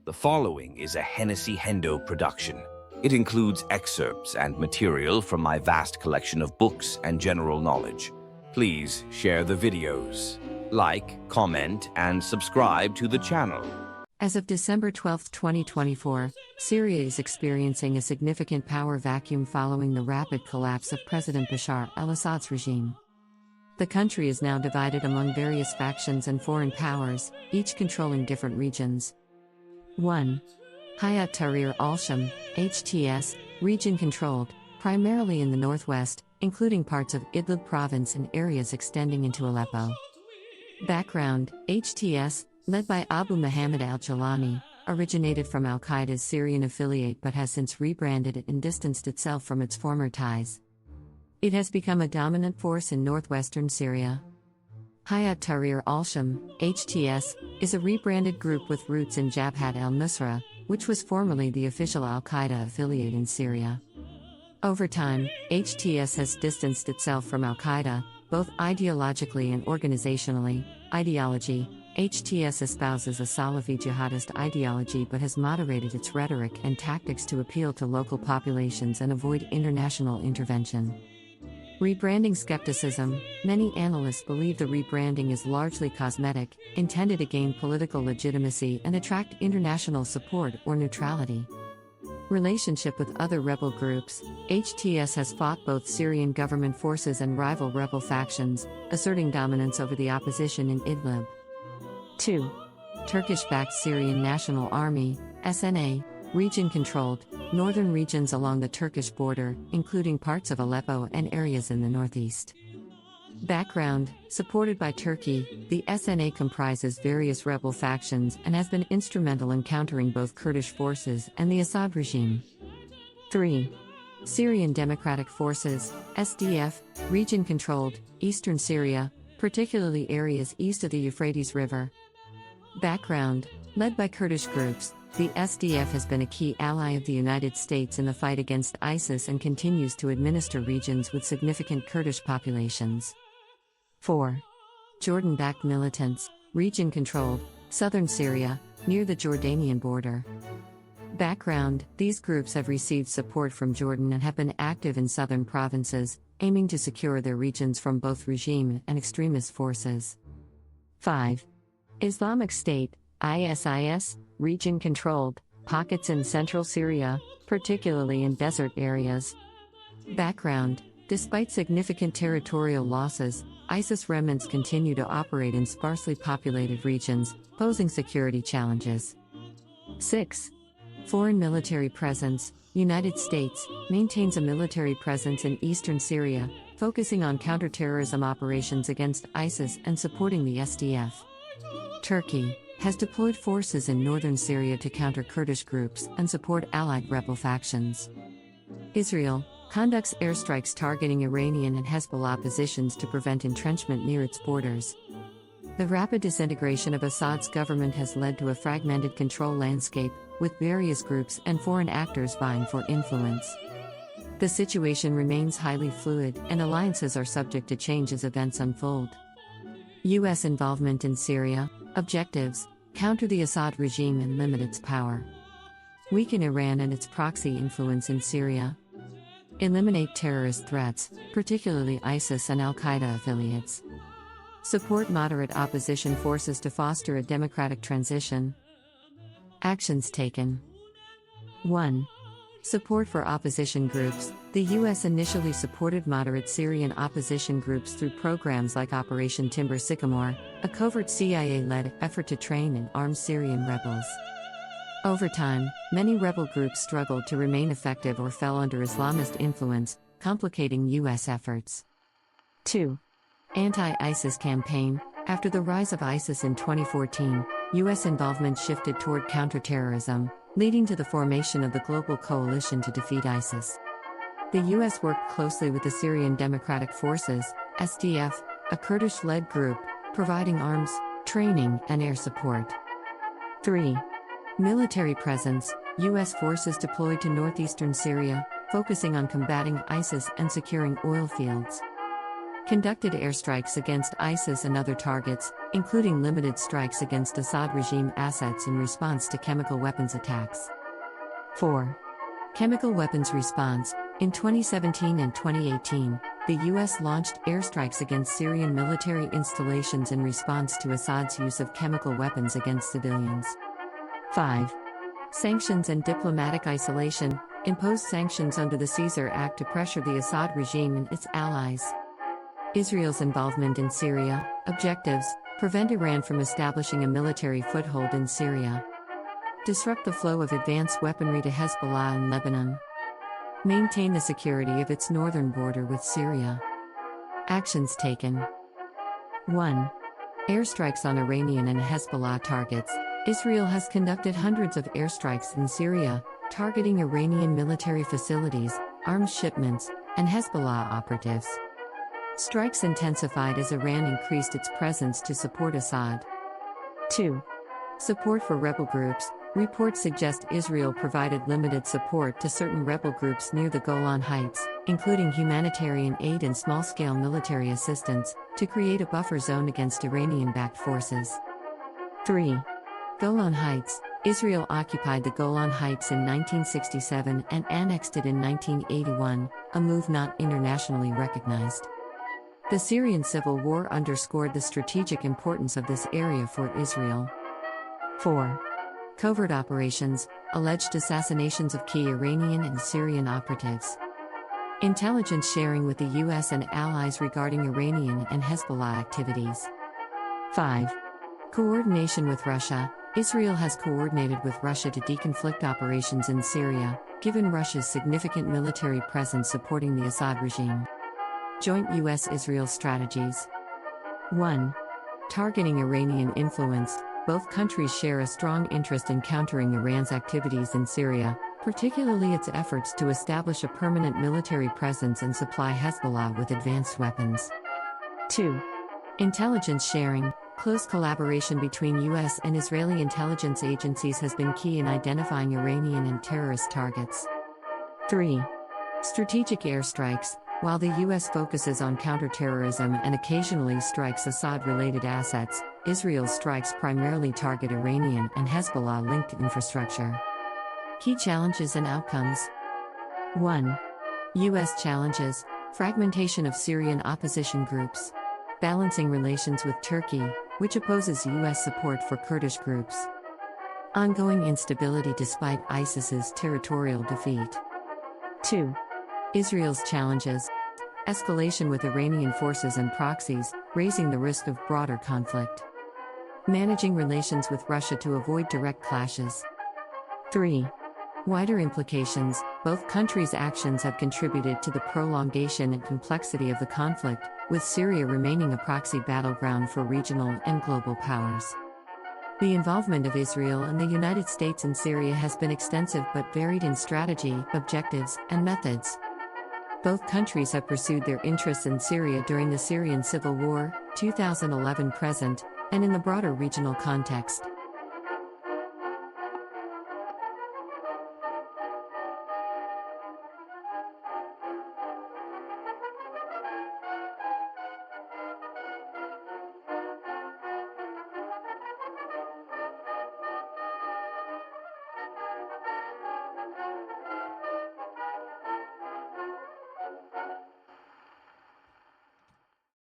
The following is a Hennessy Hendo production. It includes excerpts and material from my vast collection of books and general knowledge. Please share the videos, like, comment, and subscribe to the channel. As of December 12, 2024, Syria is experiencing a significant power vacuum following the rapid collapse of President Bashar al-Assad's regime. The country is now divided among various factions and foreign powers, each controlling different regions. 1. Hayat Tahrir al-Sham, HTS, region controlled, primarily in the northwest, including parts of Idlib province and areas extending into Aleppo. Background: HTS, led by Abu Mohammed al-Jolani, originated from al-Qaeda's Syrian affiliate but has since rebranded and distanced itself from its former ties. It has become a dominant force in northwestern Syria. Hayat Tahrir al-Sham, HTS, is a rebranded group with roots in Jabhat al-Nusra, which was formerly the official al-Qaeda affiliate in Syria. Over time, HTS has distanced itself from al-Qaeda, both ideologically and organizationally. Ideology: HTS espouses a Salafi jihadist ideology but has moderated its rhetoric and tactics to appeal to local populations and avoid international intervention. Rebranding skepticism: many analysts believe the rebranding is largely cosmetic, intended to gain political legitimacy and attract international support or neutrality. Relationship with other rebel groups: HTS has fought both Syrian government forces and rival rebel factions, asserting dominance over the opposition in Idlib. 2. Turkish-backed Syrian National Army, SNA, region-controlled, northern regions along the Turkish border, including parts of Aleppo and areas in the northeast. Background: supported by Turkey, the SNA comprises various rebel factions and has been instrumental in countering both Kurdish forces and the Assad regime. 3. Syrian Democratic Forces, SDF, region-controlled, eastern Syria, particularly areas east of the Euphrates River. Background: led by Kurdish groups, the SDF has been a key ally of the United States in the fight against ISIS and continues to administer regions with significant Kurdish populations. 4. Jordan-backed militants, region-controlled, southern Syria, near the Jordanian border. Background: these groups have received support from Jordan and have been active in southern provinces, aiming to secure their regions from both regime and extremist forces. 5. Islamic State, ISIS, region-controlled, pockets in central Syria, particularly in desert areas. Background: despite significant territorial losses, ISIS remnants continue to operate in sparsely populated regions, posing security challenges. 6. Foreign military presence: United States maintains a military presence in eastern Syria, focusing on counterterrorism operations against ISIS and supporting the SDF. Turkey has deployed forces in northern Syria to counter Kurdish groups and support allied rebel factions. Israel conducts airstrikes targeting Iranian and Hezbollah positions to prevent entrenchment near its borders. The rapid disintegration of Assad's government has led to a fragmented control landscape, with various groups and foreign actors vying for influence. The situation remains highly fluid, and alliances are subject to change as events unfold. U.S. involvement in Syria. Objectives: counter the Assad regime and limit its power. Weaken Iran and its proxy influence in Syria. Eliminate terrorist threats, particularly ISIS and al-Qaeda affiliates. Support moderate opposition forces to foster a democratic transition. Actions taken. 1. Support for opposition groups. The U.S. initially supported moderate Syrian opposition groups through programs like Operation Timber Sycamore, a covert CIA-led effort to train and arm Syrian rebels. Over time, many rebel groups struggled to remain effective or fell under Islamist influence, complicating U.S. efforts. 2. Anti-ISIS campaign. After the rise of ISIS in 2014, U.S. involvement shifted toward counterterrorism, leading to the formation of the Global Coalition to defeat ISIS. The U.S. worked closely with the Syrian Democratic Forces, SDF, a Kurdish-led group, providing arms, training, and air support. 3. Military presence. U.S. forces deployed to northeastern Syria, focusing on combating ISIS and securing oil fields. Conducted airstrikes against ISIS and other targets, including limited strikes against Assad regime assets in response to chemical weapons attacks. 4. Chemical weapons response. In 2017 and 2018, the U.S. launched airstrikes against Syrian military installations in response to Assad's use of chemical weapons against civilians. 5. Sanctions and diplomatic isolation. Imposed sanctions under the Caesar Act to pressure the Assad regime and its allies. Israel's involvement in Syria. Objectives: prevent Iran from establishing a military foothold in Syria. Disrupt the flow of advanced weaponry to Hezbollah in Lebanon. Maintain the security of its northern border with Syria. Actions taken. 1. Airstrikes on Iranian and Hezbollah targets. Israel has conducted hundreds of airstrikes in Syria, targeting Iranian military facilities, arms shipments, and Hezbollah operatives. Strikes intensified as Iran increased its presence to support Assad. 2. Support for rebel groups. Reports suggest Israel provided limited support to certain rebel groups near the Golan Heights, including humanitarian aid and small-scale military assistance, to create a buffer zone against Iranian-backed forces. 3. Golan Heights. Israel occupied the Golan Heights in 1967 and annexed it in 1981, a move not internationally recognized. The Syrian civil war underscored the strategic importance of this area for Israel. 4. Covert operations. Alleged assassinations of key Iranian and Syrian operatives. Intelligence sharing with the U.S. and allies regarding Iranian and Hezbollah activities. 5. Coordination with Russia. Israel has coordinated with Russia to deconflict operations in Syria, given Russia's significant military presence supporting the Assad regime. Joint U.S.-Israel strategies. 1. Targeting Iranian influence. Both countries share a strong interest in countering Iran's activities in Syria, particularly its efforts to establish a permanent military presence and supply Hezbollah with advanced weapons. 2. Intelligence sharing. Close collaboration between U.S. and Israeli intelligence agencies has been key in identifying Iranian and terrorist targets. 3. Strategic airstrikes. While the U.S. focuses on counterterrorism and occasionally strikes Assad-related assets, Israel's strikes primarily target Iranian and Hezbollah-linked infrastructure. Key challenges and outcomes. 1. U.S. challenges. Fragmentation of Syrian opposition groups. Balancing relations with Turkey, which opposes U.S. support for Kurdish groups. Ongoing instability despite ISIS's territorial defeat. 2. Israel's challenges. Escalation with Iranian forces and proxies, raising the risk of broader conflict. Managing relations with Russia to avoid direct clashes. 3. Wider implications. Both countries' actions have contributed to the prolongation and complexity of the conflict, with Syria remaining a proxy battleground for regional and global powers. The involvement of Israel and the United States in Syria has been extensive but varied in strategy, objectives, and methods. Both countries have pursued their interests in Syria during the Syrian Civil War, 2011-present, and in the broader regional context.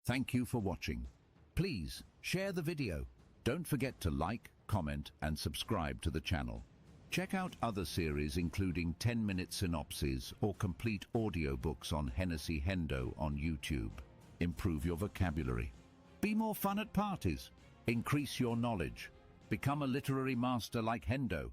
Thank you for watching. Please share the video. Don't forget to like, comment, and subscribe to the channel. Check out other series including 10-minute synopses or complete audiobooks on Hennessy Hendo on YouTube. Improve your vocabulary. Be more fun at parties. Increase your knowledge. Become a literary master like Hendo.